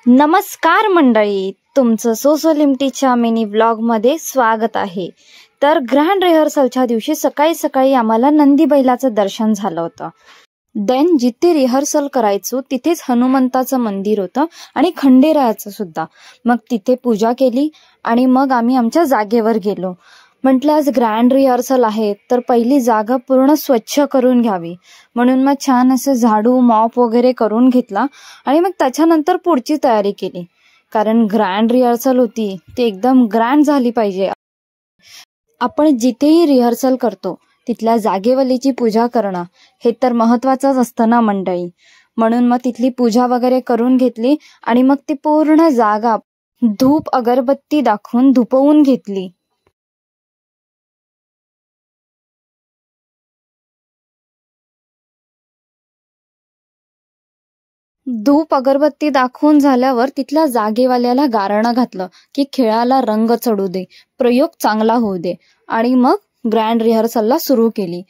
नमस्कार मंडळी, तुमचं सोसोलिमटीच्या मिनी व्लॉगमध्ये स्वागत आहे. तर ग्रँड रिहर्सलच्या दिवशी सकाळी सकाळी आम्हाला नंदी बैलाचं दर्शन झालं होतं. देन जिथे रिहर्सल करायचो तिथेच हनुमंताचं मंदिर होतं आणि खंडेरायाचं सुद्धा. मग तिथे पूजा केली आणि मग आम्ही आमच्या जागेवर गेलो. म्हटलं आज ग्रँड रिहर्सल आहे तर पहिली जागा पूर्ण स्वच्छ करून घ्यावी, म्हणून मग छान असं झाडू मॉप वगैरे करून घेतला आणि मग त्याच्यानंतर पुढची तयारी केली. कारण ग्रँड रिहर्सल होती ती एकदम ग्रँड झाली पाहिजे. आपण जिथेही रिहर्सल करतो तिथल्या जागेवलीची पूजा करणं हे तर महत्वाचंच असतं ना मंडळी. म्हणून मग तिथली पूजा वगैरे करून घेतली आणि मग ती पूर्ण जागा धूप अगरबत्ती दाखवून धुपवून घेतली. धूप अगरबत्ती दाखवून झाल्यावर तिथल्या जागेवाल्याला गारणं घातलं की खेळाला रंग चढू दे, प्रयोग चांगला होऊ दे, आणि मग ग्रँड रिहर्सलला सुरू केली.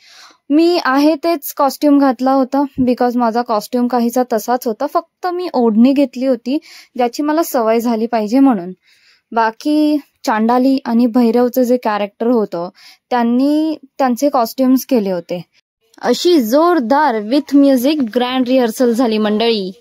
मी आहे तेच कॉस्ट्युम घातला होता बिकॉज माझा कॉस्ट्युम काहीसा तसाच होता, फक्त मी ओढणी घेतली होती ज्याची मला सवय झाली पाहिजे म्हणून. बाकी चांडाली आणि भैरवचं जे कॅरेक्टर होतं त्यांनी त्यांचे कॉस्ट्युम्स केले होते. अशी जोरदार विथ म्युझिक ग्रँड रिहर्सल झाली मंडळी.